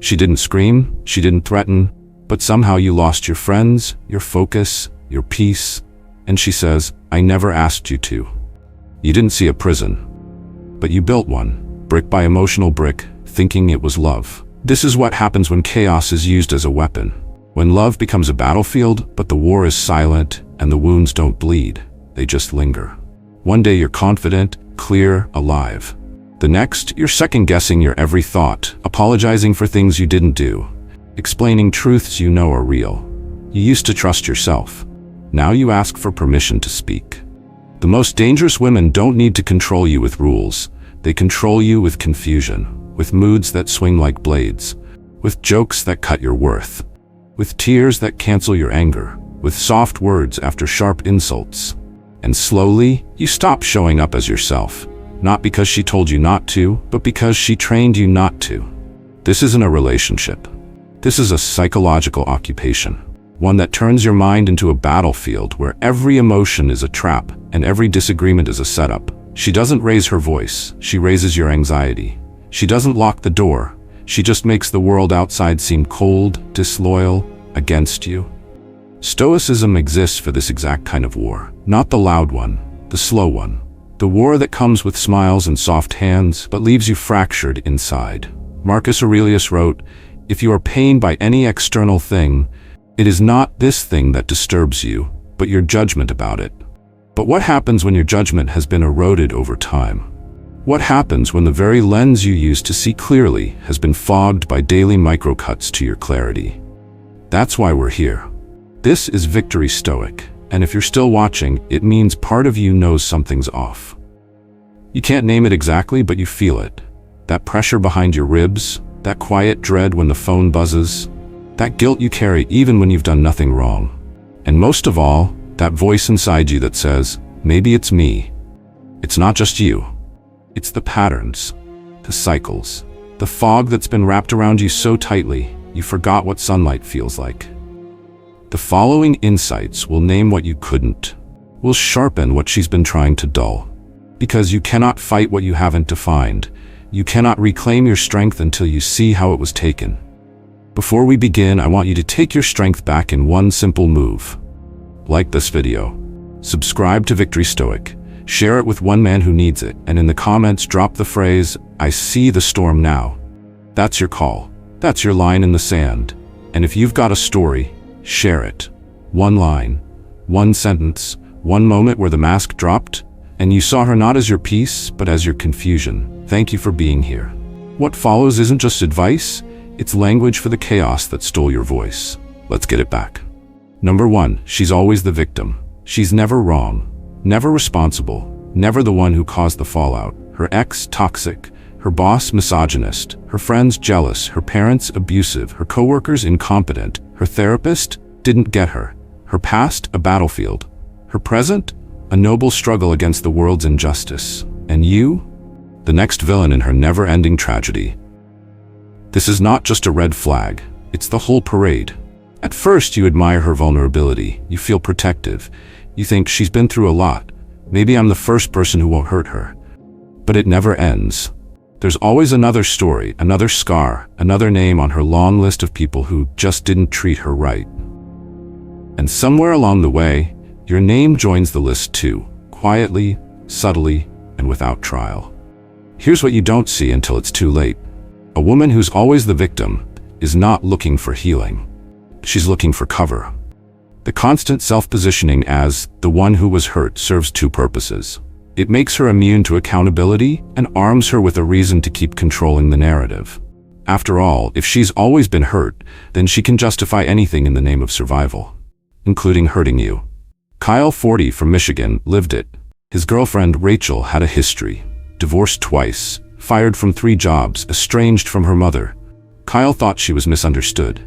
She didn't scream, she didn't threaten, but somehow you lost your friends, your focus, your peace, and she says, "I never asked you to." You didn't see a prison, but you built one, brick by emotional brick, thinking it was love. This is what happens when chaos is used as a weapon. When love becomes a battlefield, but the war is silent and the wounds don't bleed, they just linger. One day you're confident, clear, alive. The next, you're second-guessing your every thought, apologizing for things you didn't do, explaining truths you know are real. You used to trust yourself. Now you ask for permission to speak. The most dangerous women don't need to control you with rules. They control you with confusion, with moods that swing like blades, with jokes that cut your worth, with tears that cancel your anger, with soft words after sharp insults. And slowly, you stop showing up as yourself, not because she told you not to, but because she trained you not to. This isn't a relationship. This is a psychological occupation, one that turns your mind into a battlefield where every emotion is a trap and every disagreement is a setup. She doesn't raise her voice, she raises your anxiety. She doesn't lock the door, she just makes the world outside seem cold, disloyal, against you. Stoicism exists for this exact kind of war, not the loud one, the slow one. The war that comes with smiles and soft hands, but leaves you fractured inside. Marcus Aurelius wrote, "If you are pained by any external thing, it is not this thing that disturbs you, but your judgment about it." But what happens when your judgment has been eroded over time? What happens when the very lens you used to see clearly has been fogged by daily microcuts to your clarity? That's why we're here. This is Victory Stoic, and if you're still watching, it means part of you knows something's off. You can't name it exactly, but you feel it. That pressure behind your ribs, that quiet dread when the phone buzzes, that guilt you carry even when you've done nothing wrong. And most of all, that voice inside you that says, maybe it's me. It's not just you. It's the patterns, the cycles, the fog that's been wrapped around you so tightly, you forgot what sunlight feels like. The following insights will name what you couldn't, will sharpen what she's been trying to dull. Because you cannot fight what you haven't defined. You cannot reclaim your strength until you see how it was taken. Before we begin, I want you to take your strength back in one simple move. Like this video, subscribe to Victory Stoic, share it with one man who needs it, and in the comments drop the phrase, "I see the storm now." That's your call. That's your line in the sand. And if you've got a story, share it. One line, one sentence, one moment where the mask dropped, and you saw her not as your peace, but as your confusion. Thank you for being here. What follows isn't just advice, it's language for the chaos that stole your voice. Let's get it back. Number 1, she's always the victim. She's never wrong, never responsible, never the one who caused the fallout. Her ex, toxic, her boss, misogynist, her friends, jealous, her parents, abusive, her coworkers, incompetent, her therapist, didn't get her. Her past, a battlefield. Her present, a noble struggle against the world's injustice. And you? The next villain in her never-ending tragedy. This is not just a red flag, it's the whole parade. At first, you admire her vulnerability, you feel protective, you think she's been through a lot, maybe I'm the first person who won't hurt her. But it never ends. There's always another story, another scar, another name on her long list of people who just didn't treat her right. And somewhere along the way, your name joins the list too, quietly, subtly, and without trial. Here's what you don't see until it's too late. A woman who's always the victim is not looking for healing. She's looking for cover. The constant self-positioning as the one who was hurt serves two purposes. It makes her immune to accountability and arms her with a reason to keep controlling the narrative. After all, if she's always been hurt, then she can justify anything in the name of survival, including hurting you. Kyle, 40, from Michigan, lived it. His girlfriend, Rachel, had a history. Divorced twice, fired from 3 jobs, estranged from her mother. Kyle thought she was misunderstood.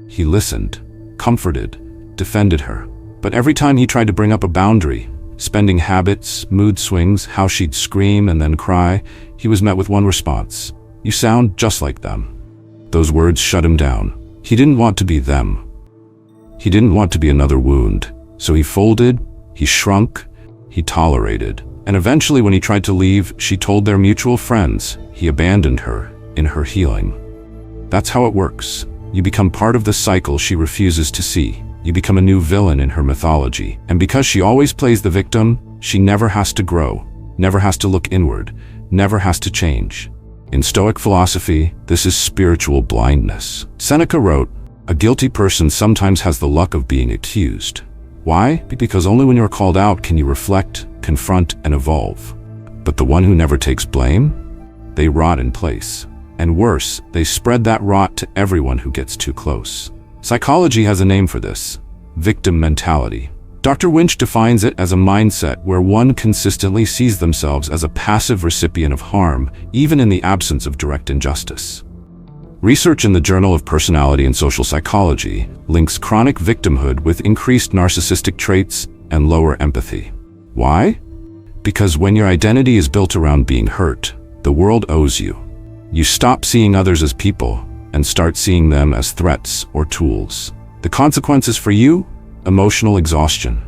He listened, comforted, defended her. But every time he tried to bring up a boundary, spending habits, mood swings, how she'd scream and then cry, he was met with one response. "You sound just like them." Those words shut him down. He didn't want to be them. He didn't want to be another wound. So he folded, he shrunk, he tolerated. And eventually when he tried to leave, she told their mutual friends he abandoned her in her healing. That's how it works. You become part of the cycle she refuses to see. You become a new villain in her mythology. And because she always plays the victim, she never has to grow, never has to look inward, never has to change. In Stoic philosophy, this is spiritual blindness. Seneca wrote, "A guilty person sometimes has the luck of being accused." Why? Because only when you're called out can you reflect, confront, and evolve. But the one who never takes blame? They rot in place. And worse, they spread that rot to everyone who gets too close. Psychology has a name for this: victim mentality. Dr. Winch defines it as a mindset where one consistently sees themselves as a passive recipient of harm, even in the absence of direct injustice. Research in the Journal of Personality and Social Psychology links chronic victimhood with increased narcissistic traits and lower empathy. Why? Because when your identity is built around being hurt, the world owes you. You stop seeing others as people and start seeing them as threats or tools. The consequences for you? Emotional exhaustion.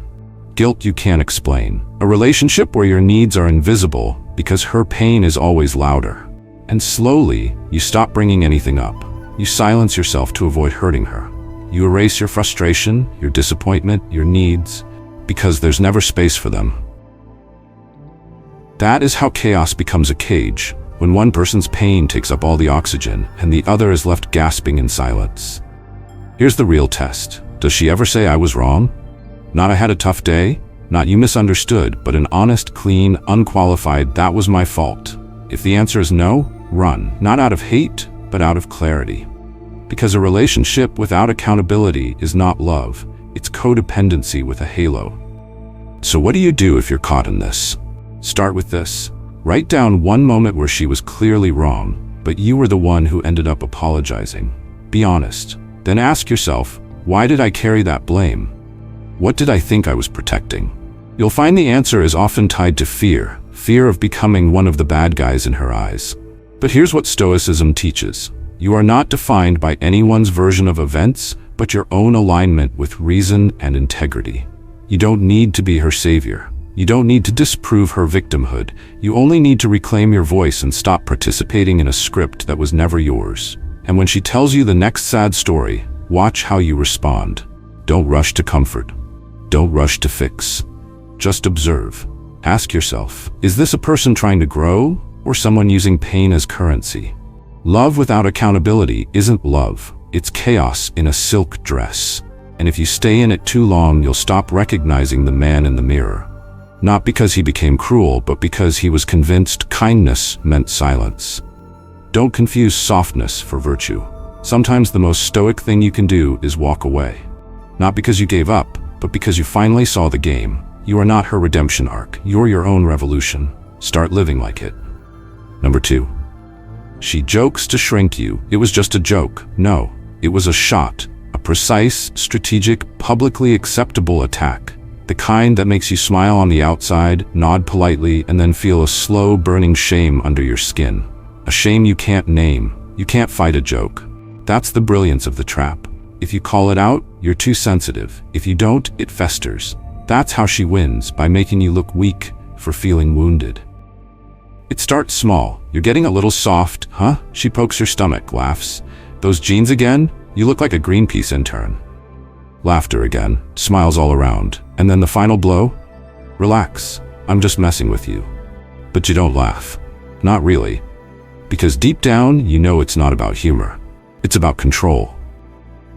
Guilt you can't explain. A relationship where your needs are invisible because her pain is always louder. And slowly, you stop bringing anything up. You silence yourself to avoid hurting her. You erase your frustration, your disappointment, your needs, because there's never space for them. That is how chaos becomes a cage, when one person's pain takes up all the oxygen and the other is left gasping in silence. Here's the real test. Does she ever say I was wrong? Not I had a tough day? Not you misunderstood, but an honest, clean, unqualified that was my fault. If the answer is no, run. Not out of hate, but out of clarity. Because a relationship without accountability is not love. It's codependency with a halo. So what do you do if you're caught in this? Start with this. Write down one moment where she was clearly wrong, but you were the one who ended up apologizing. Be honest. Then ask yourself, why did I carry that blame? What did I think I was protecting? You'll find the answer is often tied to fear. Fear of becoming one of the bad guys in her eyes. But here's what Stoicism teaches. You are not defined by anyone's version of events, but your own alignment with reason and integrity. You don't need to be her savior. You don't need to disprove her victimhood. You only need to reclaim your voice and stop participating in a script that was never yours. And when she tells you the next sad story, watch how you respond. Don't rush to comfort. Don't rush to fix. Just observe. Ask yourself, is this a person trying to grow or someone using pain as currency? Love without accountability isn't love. It's chaos in a silk dress. And if you stay in it too long, you'll stop recognizing the man in the mirror. Not because he became cruel, but because he was convinced kindness meant silence. Don't confuse softness for virtue. Sometimes the most stoic thing you can do is walk away. Not because you gave up, but because you finally saw the game. You are not her redemption arc. You're your own revolution. Start living like it. Number 2. She jokes to shrink you. It was just a joke. No, it was a shot. A precise, strategic, publicly acceptable attack. The kind that makes you smile on the outside, nod politely, and then feel a slow, burning shame under your skin. A shame you can't name. You can't fight a joke. That's the brilliance of the trap. If you call it out, you're too sensitive. If you don't, it festers. That's how she wins, by making you look weak for feeling wounded. It starts small. You're getting a little soft, huh? She pokes your stomach, laughs. Those jeans again? You look like a Greenpeace intern. Laughter again, smiles all around. And then the final blow? Relax, I'm just messing with you. But you don't laugh. Not really. Because deep down, you know it's not about humor. It's about control.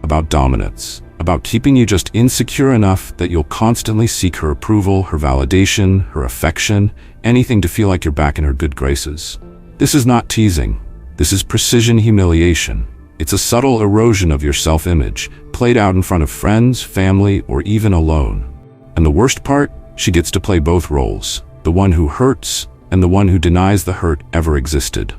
About dominance. About keeping you just insecure enough that you'll constantly seek her approval, her validation, her affection, anything to feel like you're back in her good graces. This is not teasing. This is precision humiliation. It's a subtle erosion of your self-image, played out in front of friends, family, or even alone. And the worst part? She gets to play both roles. The one who hurts, and the one who denies the hurt ever existed.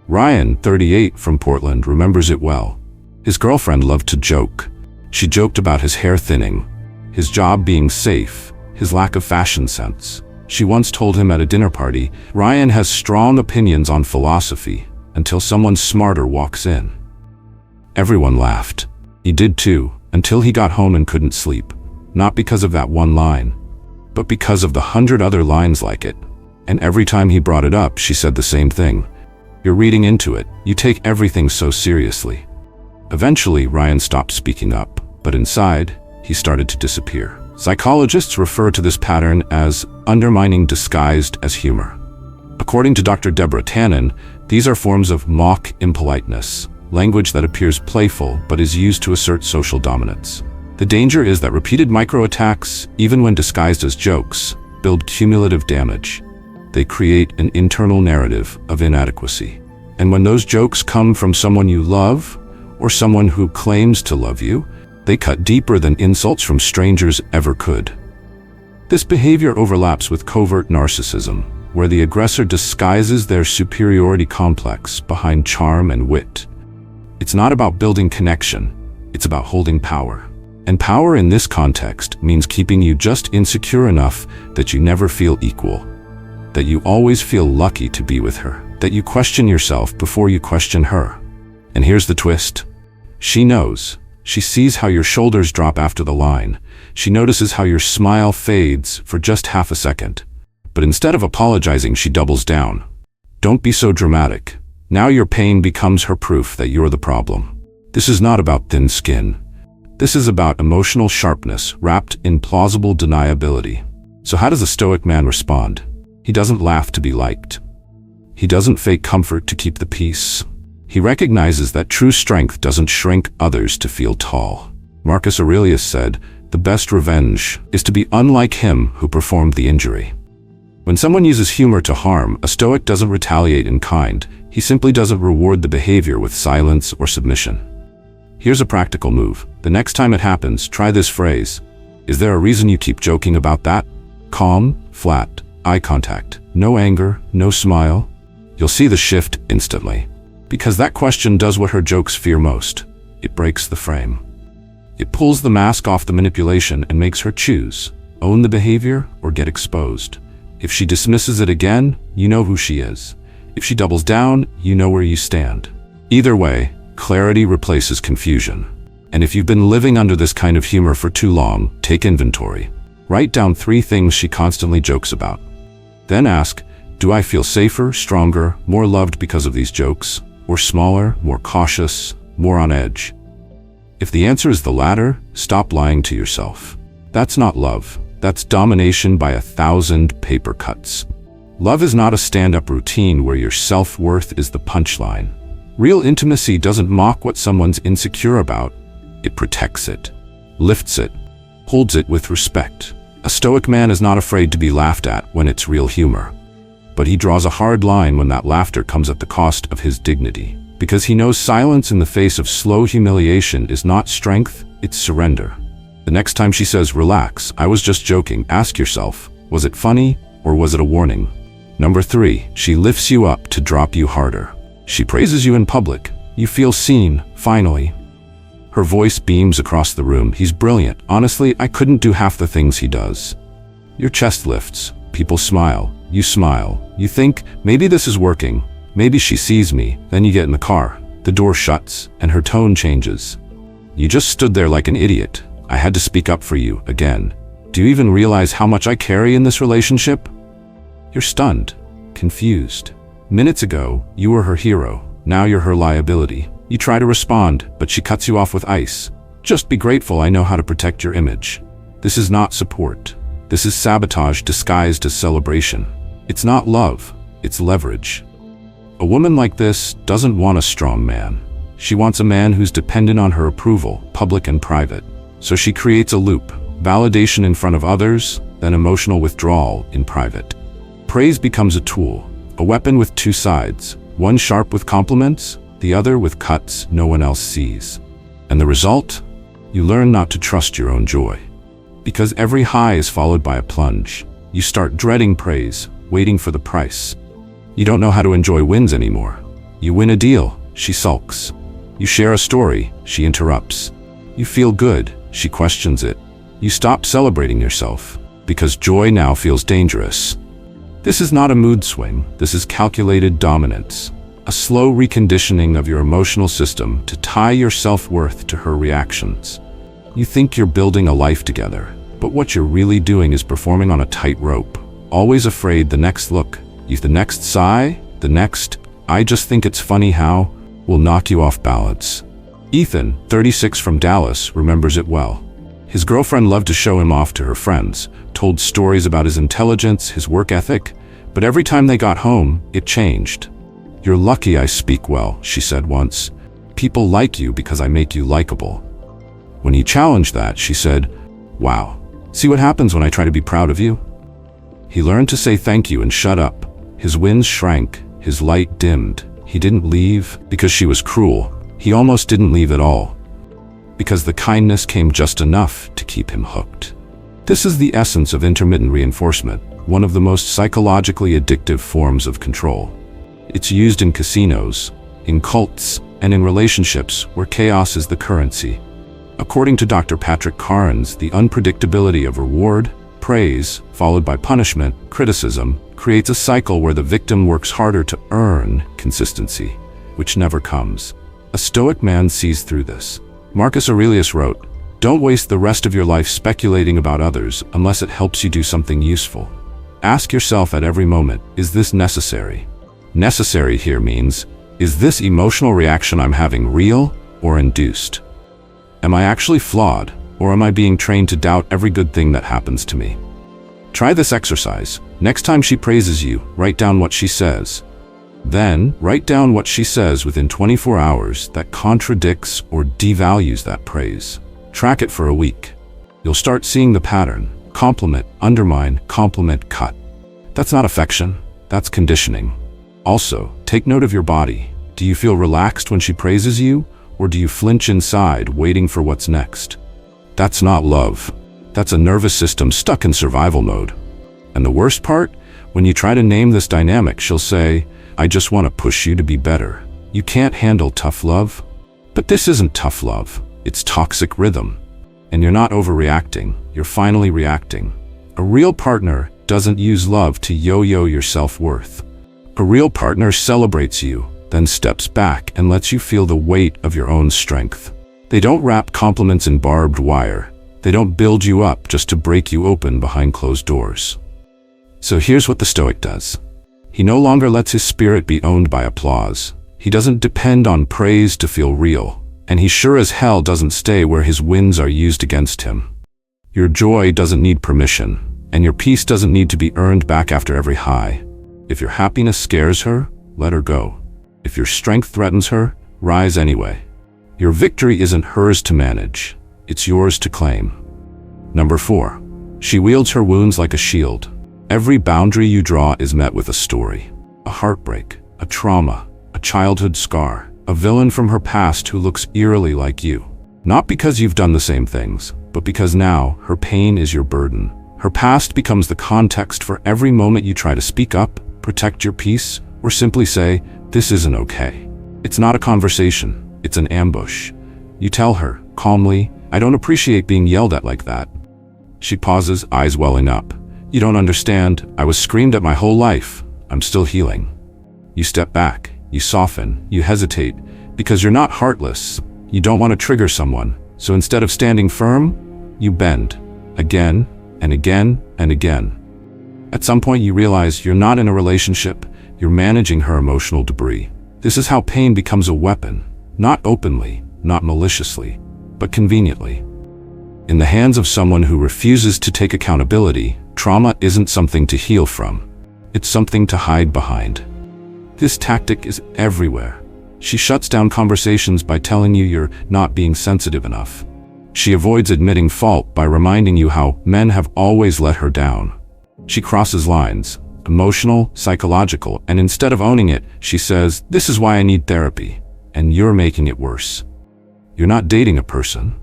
Ryan, 38, from Portland, remembers it well. His girlfriend loved to joke. She joked about his hair thinning, his job being safe, his lack of fashion sense. She once told him at a dinner party, Ryan has strong opinions on philosophy, until someone smarter walks in. Everyone laughed. He did too, until he got home and couldn't sleep. Not because of that one line, but because of the 100 other lines like it. And every time he brought it up, she said the same thing. You're reading into it. You take everything so seriously. Eventually, Ryan stopped speaking up, but inside, he started to disappear. Psychologists refer to this pattern as undermining disguised as humor. According to Dr. Deborah Tannen, these are forms of mock impoliteness, language that appears playful but is used to assert social dominance. The danger is that repeated microattacks, even when disguised as jokes, build cumulative damage. They create an internal narrative of inadequacy. And when those jokes come from someone you love, or someone who claims to love you, they cut deeper than insults from strangers ever could. This behavior overlaps with covert narcissism, where the aggressor disguises their superiority complex behind charm and wit. It's not about building connection, it's about holding power. And power in this context means keeping you just insecure enough that you never feel equal, that you always feel lucky to be with her, that you question yourself before you question her. And here's the twist. She knows. She sees how your shoulders drop after the line. She notices how your smile fades for just half a second. But instead of apologizing, she doubles down. Don't be so dramatic. Now your pain becomes her proof that you're the problem. This is not about thin skin. This is about emotional sharpness wrapped in plausible deniability. So how does a Stoic man respond? He doesn't laugh to be liked. He doesn't fake comfort to keep the peace. He recognizes that true strength doesn't shrink others to feel tall. Marcus Aurelius said, "The best revenge is to be unlike him who performed the injury." When someone uses humor to harm, a Stoic doesn't retaliate in kind. He simply doesn't reward the behavior with silence or submission. Here's a practical move. The next time it happens, try this phrase. Is there a reason you keep joking about that? Calm, flat, eye contact. No anger, no smile. You'll see the shift instantly. Because that question does what her jokes fear most. It breaks the frame. It pulls the mask off the manipulation and makes her choose. Own the behavior or get exposed. If she dismisses it again, you know who she is. If she doubles down, you know where you stand. Either way, clarity replaces confusion. And if you've been living under this kind of humor for too long, take inventory. Write down 3 things she constantly jokes about. Then ask, do I feel safer, stronger, more loved because of these jokes? Or smaller, more cautious, more on edge? If the answer is the latter, stop lying to yourself. That's not love. That's domination by 1,000 paper cuts. Love is not a stand-up routine where your self-worth is the punchline. Real intimacy doesn't mock what someone's insecure about. It protects it, lifts it, holds it with respect. A Stoic man is not afraid to be laughed at when it's real humor. But he draws a hard line when that laughter comes at the cost of his dignity. Because he knows silence in the face of slow humiliation is not strength, it's surrender. The next time she says, relax, I was just joking, ask yourself, was it funny or was it a warning? Number 3, she lifts you up to drop you harder. She praises you in public. You feel seen, finally. Her voice beams across the room. He's brilliant. Honestly, I couldn't do half the things he does. Your chest lifts. People smile. You smile. You think, maybe this is working. Maybe she sees me. Then you get in the car. The door shuts, and her tone changes. You just stood there like an idiot. I had to speak up for you, again. Do you even realize how much I carry in this relationship? You're stunned, confused. Minutes ago, you were her hero. Now you're her liability. You try to respond, but she cuts you off with ice. Just be grateful I know how to protect your image. This is not support. This is sabotage disguised as celebration. It's not love, it's leverage. A woman like this doesn't want a strong man. She wants a man who's dependent on her approval, public and private. So she creates a loop, validation in front of others, then emotional withdrawal in private. Praise becomes a tool, a weapon with 2 sides, one sharp with compliments, the other with cuts no one else sees. And the result? You learn not to trust your own joy. Because every high is followed by a plunge. You start dreading praise, waiting for the price. You don't know how to enjoy wins anymore. You win a deal, she sulks. You share a story, she interrupts. You feel good, she questions it. You stop celebrating yourself, because joy now feels dangerous. This is not a mood swing, this is calculated dominance. A slow reconditioning of your emotional system to tie your self-worth to her reactions. You think you're building a life together, but what you're really doing is performing on a tightrope. Always afraid the next look, the next sigh, the next, I just think it's funny how, will knock you off balance. Ethan, 36 from Dallas, remembers it well. His girlfriend loved to show him off to her friends, told stories about his intelligence, his work ethic, but every time they got home, it changed. "You're lucky I speak well," she said once. "People like you because I make you likable." When he challenged that, she said, "Wow, see what happens when I try to be proud of you?" He learned to say thank you and shut up. His wins shrank, his light dimmed. He didn't leave because she was cruel. He almost didn't leave at all, because the kindness came just enough to keep him hooked. This is the essence of intermittent reinforcement, one of the most psychologically addictive forms of control. It's used in casinos, in cults, and in relationships where chaos is the currency. According to Dr. Patrick Carnes, the unpredictability of reward, praise, followed by punishment, criticism, creates a cycle where the victim works harder to earn consistency, which never comes. A Stoic man sees through this. Marcus Aurelius wrote, "Don't waste the rest of your life speculating about others unless it helps you do something useful. Ask yourself at every moment, is this necessary?" Necessary here means, is this emotional reaction I'm having real or induced? Am I actually flawed, or am I being trained to doubt every good thing that happens to me? Try this exercise. Next time she praises you, write down what she says. Then, write down what she says within 24 hours that contradicts or devalues that praise. Track it for a week. You'll start seeing the pattern. Compliment, undermine, compliment, cut. That's not affection, that's conditioning. Also, take note of your body. Do you feel relaxed when she praises you, or do you flinch inside, waiting for what's next? That's not love. That's a nervous system stuck in survival mode. And the worst part? When you try to name this dynamic, she'll say, "I just want to push you to be better. You can't handle tough love." But this isn't tough love. It's toxic rhythm. And you're not overreacting. You're finally reacting. A real partner doesn't use love to yo-yo your self-worth. A real partner celebrates you, then steps back and lets you feel the weight of your own strength. They don't wrap compliments in barbed wire. They don't build you up just to break you open behind closed doors. So here's what the Stoic does. He no longer lets his spirit be owned by applause. He doesn't depend on praise to feel real. And he sure as hell doesn't stay where his wins are used against him. Your joy doesn't need permission, and your peace doesn't need to be earned back after every high. If your happiness scares her, let her go. If your strength threatens her, rise anyway. Your victory isn't hers to manage, it's yours to claim. Number 4. She wields her wounds like a shield. Every boundary you draw is met with a story. A heartbreak, a trauma, a childhood scar, a villain from her past who looks eerily like you. Not because you've done the same things, but because now her pain is your burden. Her past becomes the context for every moment you try to speak up, protect your peace, or simply say, "This isn't okay." It's not a conversation, it's an ambush. You tell her, calmly, "I don't appreciate being yelled at like that." She pauses, eyes welling up. "You don't understand. I was screamed at my whole life. I'm still healing." You step back, you soften, you hesitate, because you're not heartless. You don't want to trigger someone. So instead of standing firm, you bend, again and again and again. At some point you realize you're not in a relationship, you're managing her emotional debris. This is how pain becomes a weapon, not openly, not maliciously, but conveniently. In the hands of someone who refuses to take accountability, trauma isn't something to heal from. It's something to hide behind. This tactic is everywhere. She shuts down conversations by telling you you're not being sensitive enough. She avoids admitting fault by reminding you how men have always let her down. She crosses lines, emotional, psychological, and instead of owning it, she says, "This is why I need therapy," and you're making it worse. You're not dating a person.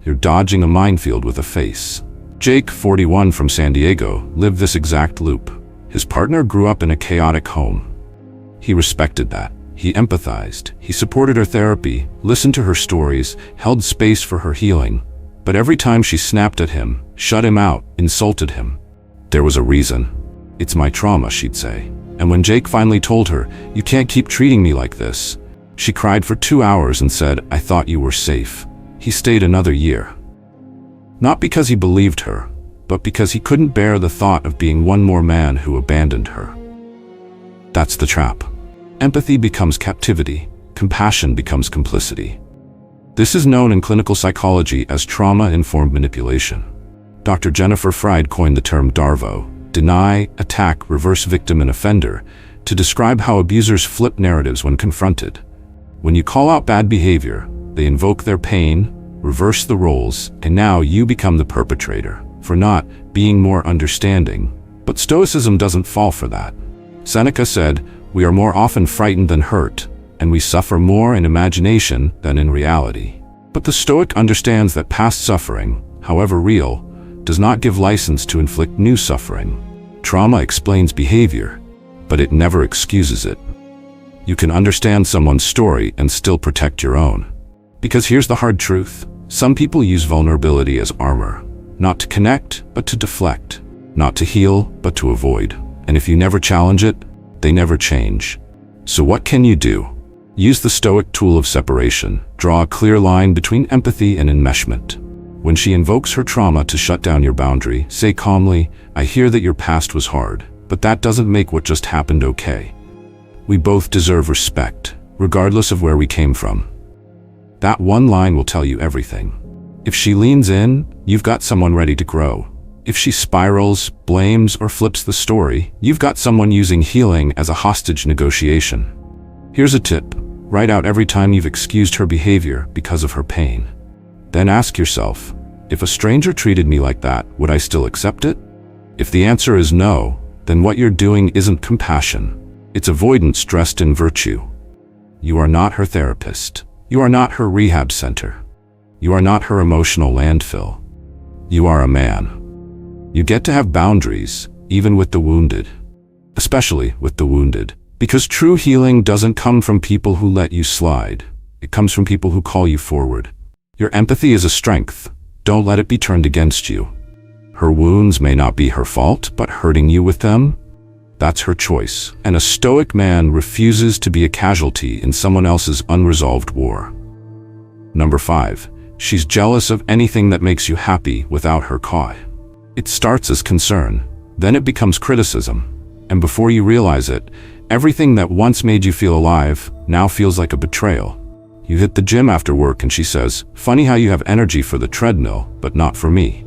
You're dodging a minefield with a face. Jake, 41 from San Diego, lived this exact loop. His partner grew up in a chaotic home. He respected that. He empathized. He supported her therapy, listened to her stories, held space for her healing. But every time she snapped at him, shut him out, insulted him, there was a reason. "It's my trauma," she'd say. And when Jake finally told her, "You can't keep treating me like this," she cried for 2 hours and said, "I thought you were safe." He stayed another year. Not because he believed her, but because he couldn't bear the thought of being one more man who abandoned her. That's the trap. Empathy becomes captivity. Compassion becomes complicity. This is known in clinical psychology as trauma-informed manipulation. Dr. Jennifer Fried coined the term DARVO, deny, attack, reverse victim and offender, to describe how abusers flip narratives when confronted. When you call out bad behavior, they invoke their pain, reverse the roles, and now you become the perpetrator for not being more understanding. But Stoicism doesn't fall for that. Seneca said, "We are more often frightened than hurt, and we suffer more in imagination than in reality." But the Stoic understands that past suffering, however real, does not give license to inflict new suffering. Trauma explains behavior, but it never excuses it. You can understand someone's story and still protect your own. Because here's the hard truth. Some people use vulnerability as armor, not to connect, but to deflect, not to heal, but to avoid. And if you never challenge it, they never change. So what can you do? Use the Stoic tool of separation. Draw a clear line between empathy and enmeshment. When she invokes her trauma to shut down your boundary, say calmly, "I hear that your past was hard, but that doesn't make what just happened okay. We both deserve respect, regardless of where we came from." That one line will tell you everything. If she leans in, you've got someone ready to grow. If she spirals, blames, or flips the story, you've got someone using healing as a hostage negotiation. Here's a tip. Write out every time you've excused her behavior because of her pain. Then ask yourself, if a stranger treated me like that, would I still accept it? If the answer is no, then what you're doing isn't compassion. It's avoidance dressed in virtue. You are not her therapist. You are not her rehab center. You are not her emotional landfill. You are a man. You get to have boundaries, even with the wounded. Especially with the wounded. Because true healing doesn't come from people who let you slide. It comes from people who call you forward. Your empathy is a strength. Don't let it be turned against you. Her wounds may not be her fault, but hurting you with them? That's her choice. And a Stoic man refuses to be a casualty in someone else's unresolved war. Number 5. She's jealous of anything that makes you happy without her cause. It starts as concern, then it becomes criticism. And before you realize it, everything that once made you feel alive now feels like a betrayal. You hit the gym after work and she says, "Funny how you have energy for the treadmill, but not for me."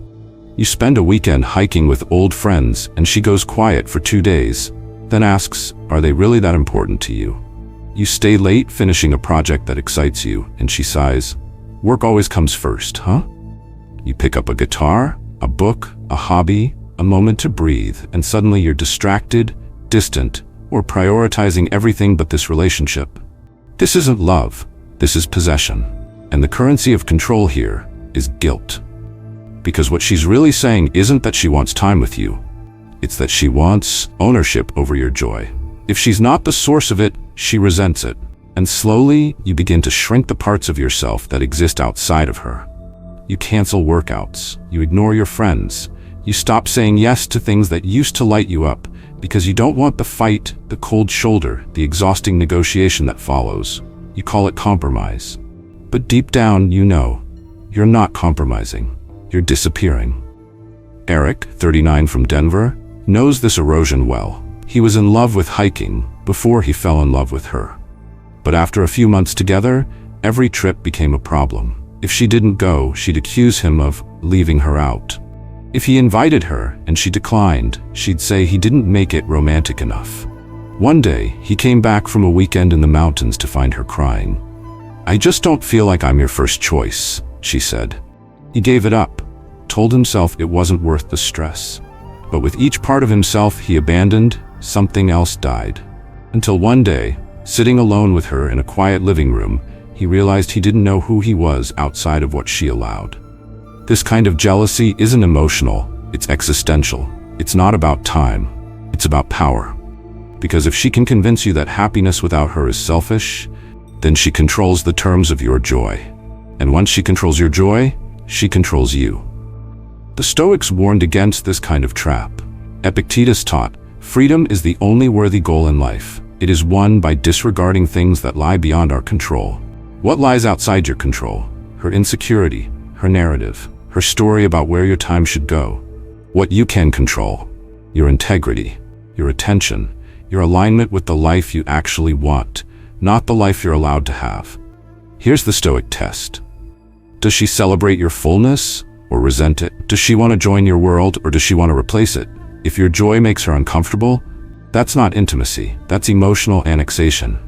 You spend a weekend hiking with old friends and she goes quiet for 2 days, then asks, "Are they really that important to you?" You stay late finishing a project that excites you and she sighs, "Work always comes first, huh?" You pick up a guitar, a book, a hobby, a moment to breathe, and suddenly you're distracted, distant, or prioritizing everything but this relationship. This isn't love. This is possession. And the currency of control here is guilt. Because what she's really saying isn't that she wants time with you. It's that she wants ownership over your joy. If she's not the source of it, she resents it. And slowly, you begin to shrink the parts of yourself that exist outside of her. You cancel workouts. You ignore your friends. You stop saying yes to things that used to light you up because you don't want the fight, the cold shoulder, the exhausting negotiation that follows. You call it compromise. But deep down, you know, you're not compromising. You're disappearing. Eric, 39 from Denver, knows this erosion well. He was in love with hiking before he fell in love with her. But after a few months together, every trip became a problem. If she didn't go, she'd accuse him of leaving her out. If he invited her and she declined, she'd say he didn't make it romantic enough. One day, he came back from a weekend in the mountains to find her crying. "I just don't feel like I'm your first choice," she said. He gave it up, told himself it wasn't worth the stress. But with each part of himself he abandoned, something else died. Until one day, sitting alone with her in a quiet living room, he realized he didn't know who he was outside of what she allowed. This kind of jealousy isn't emotional, it's existential. It's not about time, it's about power. Because if she can convince you that happiness without her is selfish, then she controls the terms of your joy. And once she controls your joy, she controls you. The Stoics warned against this kind of trap. Epictetus taught, freedom is the only worthy goal in life. It is won by disregarding things that lie beyond our control. What lies outside your control? Her insecurity, her narrative, her story about where your time should go. What you can control, your integrity, your attention, your alignment with the life you actually want, not the life you're allowed to have. Here's the Stoic test. Does she celebrate your fullness or resent it? Does she want to join your world or does she want to replace it? If your joy makes her uncomfortable, that's not intimacy, that's emotional annexation.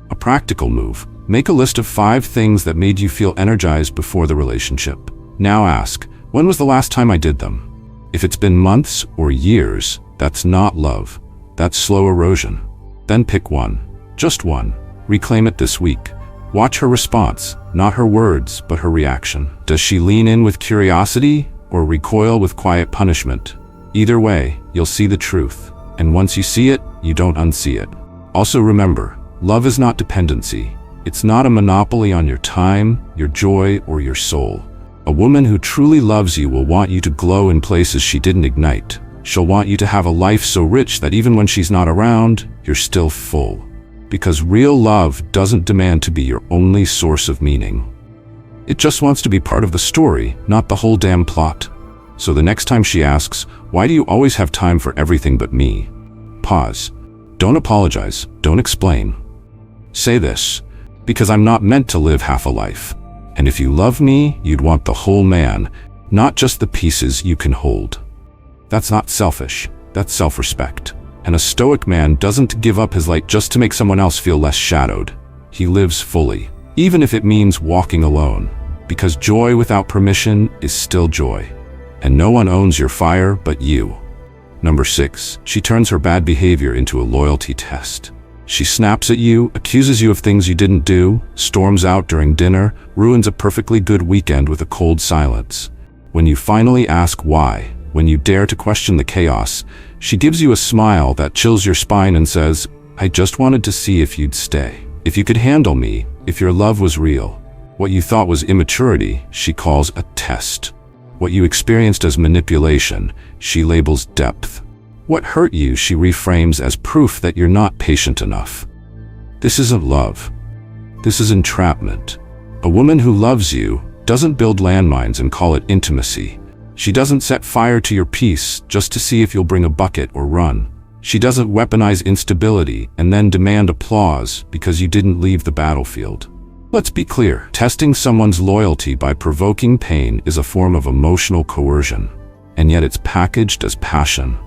A practical move. Make a list of 5 things that made you feel energized before the relationship. Now ask, when was the last time I did them? If it's been months or years, that's not love. That's slow erosion. Then pick one. Just one. Reclaim it this week. Watch her response, not her words, but her reaction. Does she lean in with curiosity or recoil with quiet punishment? Either way, you'll see the truth. And once you see it, you don't unsee it. Also remember, love is not dependency. It's not a monopoly on your time, your joy, or your soul. A woman who truly loves you will want you to glow in places she didn't ignite. She'll want you to have a life so rich that even when she's not around, you're still full. Because real love doesn't demand to be your only source of meaning. It just wants to be part of the story, not the whole damn plot. So the next time she asks, "Why do you always have time for everything but me?" Pause. Don't apologize. Don't explain. Say this, "Because I'm not meant to live half a life. And if you love me, you'd want the whole man, not just the pieces you can hold." That's not selfish. That's self-respect. And a Stoic man doesn't give up his light just to make someone else feel less shadowed. He lives fully, even if it means walking alone. Because joy without permission is still joy. And no one owns your fire but you. Number 6, she turns her bad behavior into a loyalty test. She snaps at you, accuses you of things you didn't do, storms out during dinner, ruins a perfectly good weekend with a cold silence. When you finally ask why, when you dare to question the chaos, she gives you a smile that chills your spine and says, "I just wanted to see if you'd stay. If you could handle me, if your love was real." What you thought was immaturity, she calls a test. What you experienced as manipulation, she labels depth. What hurt you, she reframes as proof that you're not patient enough. This isn't love. This is entrapment. A woman who loves you doesn't build landmines and call it intimacy. She doesn't set fire to your peace just to see if you'll bring a bucket or run. She doesn't weaponize instability and then demand applause because you didn't leave the battlefield. Let's be clear, testing someone's loyalty by provoking pain is a form of emotional coercion, and yet it's packaged as passion,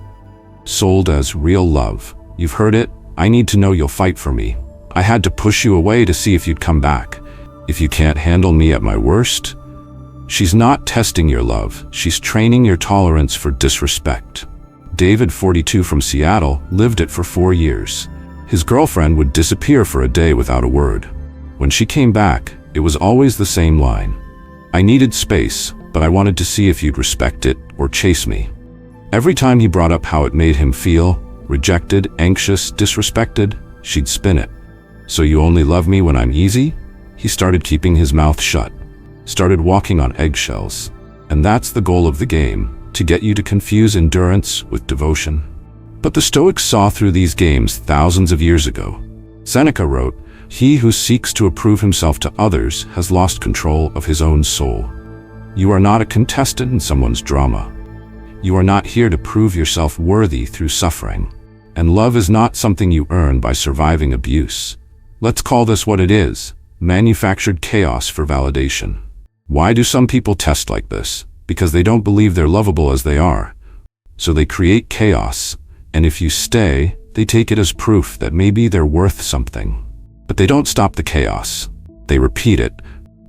sold as real love. You've heard it, "I need to know you'll fight for me. I had to push you away to see if you'd come back. If you can't handle me at my worst." She's not testing your love, she's training your tolerance for disrespect. David, 42 from Seattle, lived it for 4 years. His girlfriend would disappear for a day without a word. When she came back, it was always the same line. "I needed space, but I wanted to see if you'd respect it or chase me." Every time he brought up how it made him feel, rejected, anxious, disrespected, she'd spin it. "So you only love me when I'm easy?" He started keeping his mouth shut, started walking on eggshells. And that's the goal of the game, to get you to confuse endurance with devotion. But the Stoics saw through these games thousands of years ago. Seneca wrote, "He who seeks to approve himself to others has lost control of his own soul." You are not a contestant in someone's drama. You are not here to prove yourself worthy through suffering. And love is not something you earn by surviving abuse. Let's call this what it is: manufactured chaos for validation. Why do some people test like this? Because they don't believe they're lovable as they are. So they create chaos, and if you stay, they take it as proof that maybe they're worth something. But they don't stop the chaos. They repeat it,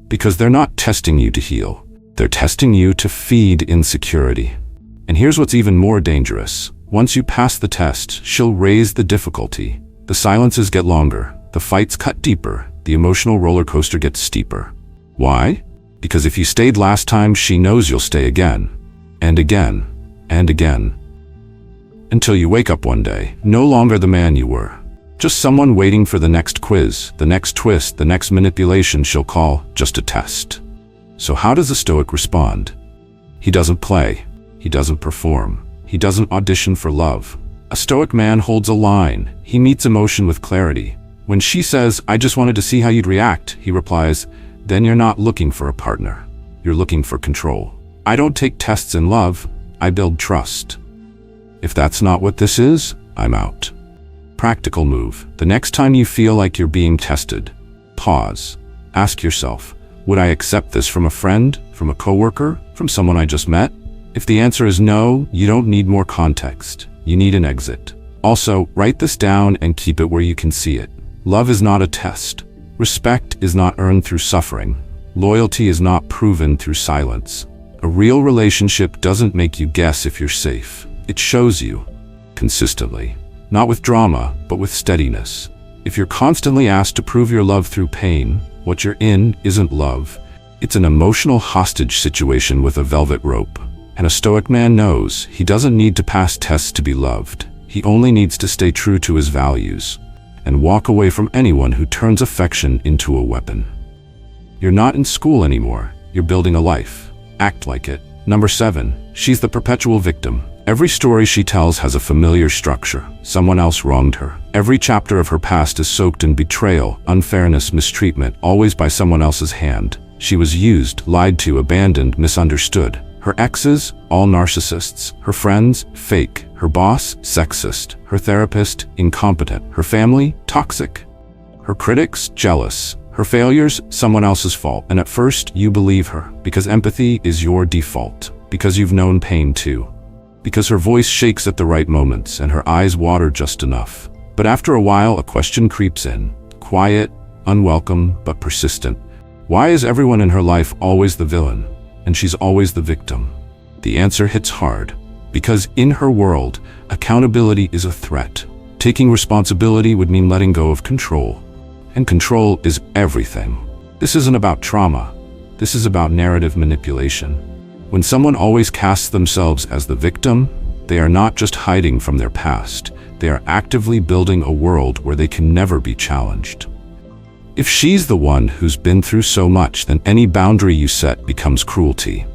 because they're not testing you to heal. They're testing you to feed insecurity. And here's what's even more dangerous. Once you pass the test, she'll raise the difficulty. The silences get longer, the fights cut deeper, the emotional roller coaster gets steeper. Why? Because if you stayed last time, she knows you'll stay again, and again, and again. Until you wake up one day, no longer the man you were. Just someone waiting for the next quiz, the next twist, the next manipulation she'll call just a test. So how does a Stoic respond? He doesn't play. He doesn't perform. He doesn't audition for love. A Stoic man holds a line. He meets emotion with clarity. When she says, "I just wanted to see how you'd react," he replies, "Then you're not looking for a partner. You're looking for control. I don't take tests in love. I build trust. If that's not what this is, I'm out." Practical move. The next time you feel like you're being tested, pause. Ask yourself, Would I accept this from a friend, from a coworker, from someone I just met? If the answer is no, you don't need more context. You need an exit. Also, write this down and keep it where you can see it. Love is not a test. Respect is not earned through suffering. Loyalty is not proven through silence. A real relationship doesn't make you guess if you're safe. It shows you, consistently. Not with drama, but with steadiness. If you're constantly asked to prove your love through pain, what you're in isn't love. It's an emotional hostage situation with a velvet rope. And a Stoic man knows he doesn't need to pass tests to be loved. He only needs to stay true to his values and walk away from anyone who turns affection into a weapon. You're not in school anymore. You're building a life. Act like it. Number 7. She's the perpetual victim. Every story she tells has a familiar structure. Someone else wronged her. Every chapter of her past is soaked in betrayal, unfairness, mistreatment, always by someone else's hand. She was used, lied to, abandoned, misunderstood. Her exes, all narcissists. Her friends, fake. Her boss, sexist. Her therapist, incompetent. Her family, toxic. Her critics, jealous. Her failures, someone else's fault. And at first, you believe her, because empathy is your default. Because you've known pain too. Because her voice shakes at the right moments and her eyes water just enough. But after a while, a question creeps in. Quiet, unwelcome, but persistent. Why is everyone in her life always the villain, and she's always the victim? The answer hits hard. Because in her world, accountability is a threat. Taking responsibility would mean letting go of control. And control is everything. This isn't about trauma. This is about narrative manipulation. When someone always casts themselves as the victim, they are not just hiding from their past. They are actively building a world where they can never be challenged. If she's the one who's been through so much, then any boundary you set becomes cruelty.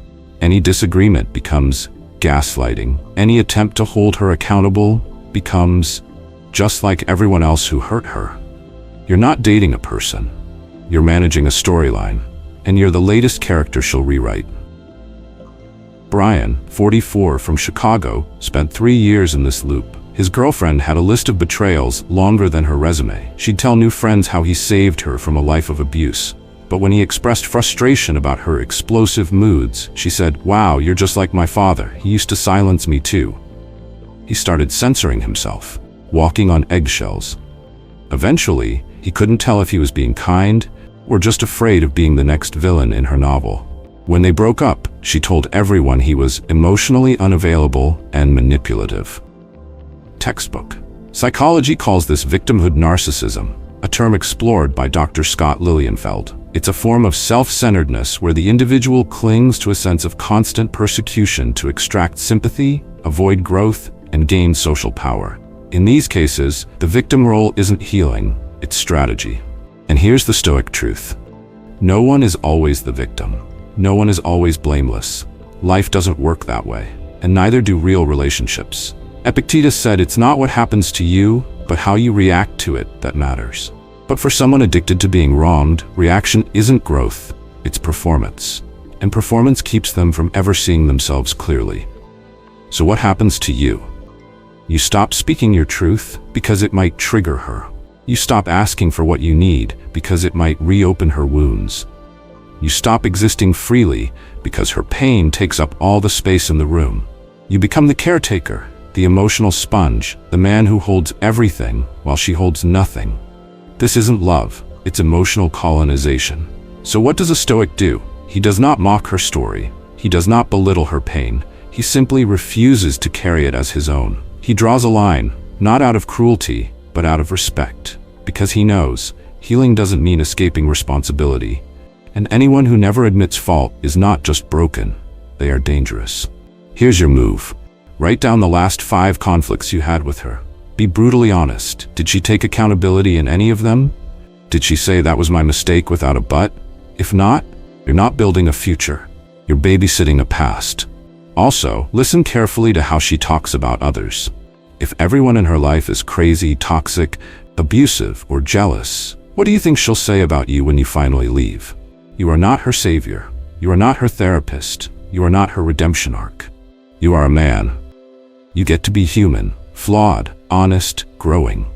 Any disagreement becomes gaslighting. Any attempt to hold her accountable becomes just like everyone else who hurt her. You're not dating a person. You're managing a storyline, and you're the latest character she'll rewrite. Brian, 44, from Chicago, spent 3 years in this loop. His girlfriend had a list of betrayals longer than her resume. She'd tell new friends how he saved her from a life of abuse. But when he expressed frustration about her explosive moods, she said, "Wow, you're just like my father. He used to silence me too." He started censoring himself, walking on eggshells. Eventually, he couldn't tell if he was being kind or just afraid of being the next villain in her novel. When they broke up, she told everyone he was emotionally unavailable and manipulative. Textbook. Psychology calls this victimhood narcissism, a term explored by Dr. Scott Lilienfeld. It's a form of self-centeredness where the individual clings to a sense of constant persecution to extract sympathy, avoid growth, and gain social power. In these cases, the victim role isn't healing, it's strategy. And here's the Stoic truth. No one is always the victim. No one is always blameless. Life doesn't work that way, and neither do real relationships. Epictetus said it's not what happens to you, but how you react to it that matters. But for someone addicted to being wronged, reaction isn't growth, it's performance. And performance keeps them from ever seeing themselves clearly. So what happens to you? You stop speaking your truth because it might trigger her. You stop asking for what you need because it might reopen her wounds. You stop existing freely because her pain takes up all the space in the room. You become the caretaker, the emotional sponge, the man who holds everything while she holds nothing. This isn't love, it's emotional colonization. So what does a Stoic do? He does not mock her story. He does not belittle her pain. He simply refuses to carry it as his own. He draws a line, not out of cruelty, but out of respect. Because he knows, healing doesn't mean escaping responsibility. And anyone who never admits fault is not just broken, they are dangerous. Here's your move. Write down the last 5 conflicts you had with her. Be brutally honest. Did she take accountability in any of them? Did she say that was my mistake without a but? If not, you're not building a future. You're babysitting a past. Also, listen carefully to how she talks about others. If everyone in her life is crazy, toxic, abusive, or jealous, what do you think she'll say about you when you finally leave? You are not her savior. You are not her therapist. You are not her redemption arc. You are a man. You get to be human, flawed, honest, growing.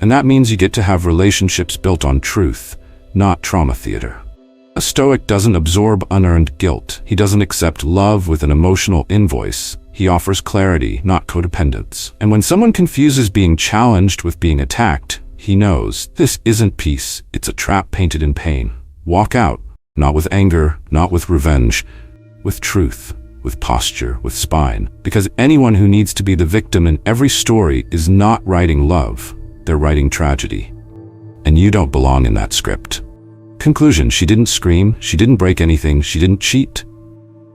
And that means you get to have relationships built on truth, not trauma theater. A A Stoic doesn't absorb unearned guilt. He doesn't accept love with an emotional invoice. He offers clarity, not codependence. And when someone confuses being challenged with being attacked, he knows this isn't peace, it's a trap painted in pain. Walk out, not with anger, not with revenge, with truth, with posture, with spine. Because anyone who needs to be the victim in every story is not writing love, they're writing tragedy. And you don't belong in that script. Conclusion: she didn't scream, she didn't break anything, she didn't cheat.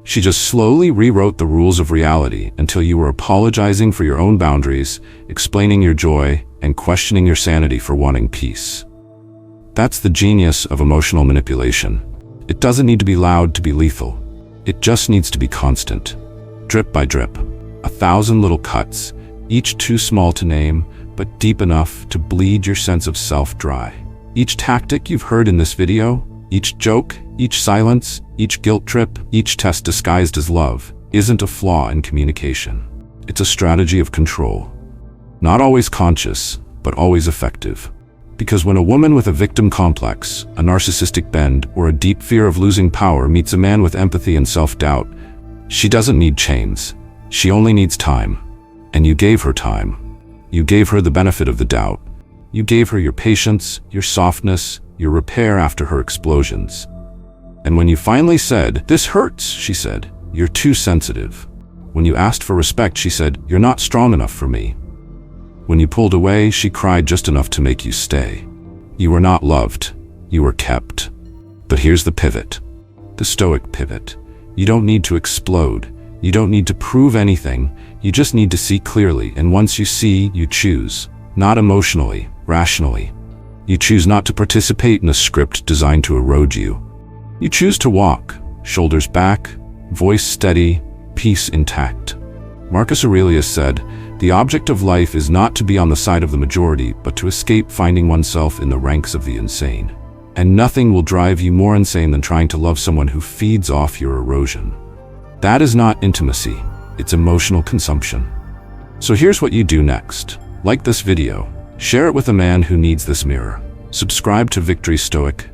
She just slowly rewrote the rules of reality until you were apologizing for your own boundaries, explaining your joy, and questioning your sanity for wanting peace. That's the genius of emotional manipulation. It doesn't need to be loud to be lethal. It just needs to be constant. Drip by drip. 1,000 little cuts, each too small to name, but deep enough to bleed your sense of self dry. Each tactic you've heard in this video, each joke, each silence, each guilt trip, each test disguised as love, isn't a flaw in communication. It's a strategy of control. Not always conscious, but always effective. Because when a woman with a victim complex, a narcissistic bend, or a deep fear of losing power meets a man with empathy and self-doubt, she doesn't need chains. She only needs time. And you gave her time. You gave her the benefit of the doubt. You gave her your patience, your softness, your repair after her explosions. And when you finally said, "This hurts," she said, "You're too sensitive." When you asked for respect, she said, "You're not strong enough for me." When you pulled away, she cried just enough to make you stay. You were not loved, you were kept. But here's the pivot. The Stoic pivot. You don't need to explode. You don't need to prove anything. You just need to see clearly, and once you see, you choose. Not emotionally, rationally. You choose not to participate in a script designed to erode you. You choose to walk, shoulders back, voice steady, peace intact. Marcus Aurelius said, "The object of life is not to be on the side of the majority, but to escape finding oneself in the ranks of the insane." And nothing will drive you more insane than trying to love someone who feeds off your erosion. That is not intimacy, it's emotional consumption. So here's what you do next. Like this video. Share it with a man who needs this mirror. Subscribe to Victory Stoic.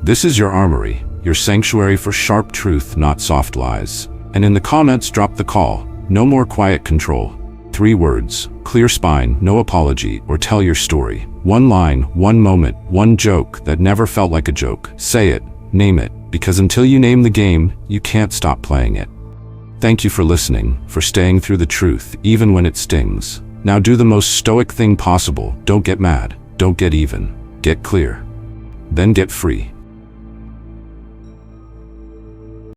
This is your armory, your sanctuary for sharp truth, not soft lies. And in the comments, drop the call. No more quiet control. 3 words, clear spine, no apology, or tell your story. 1 line, 1 moment, 1 joke that never felt like a joke. Say it, name it, because until you name the game, you can't stop playing it. Thank you for listening, for staying through the truth, even when it stings. Now do the most stoic thing possible. Don't get mad. Don't get even. Get clear. Then get free.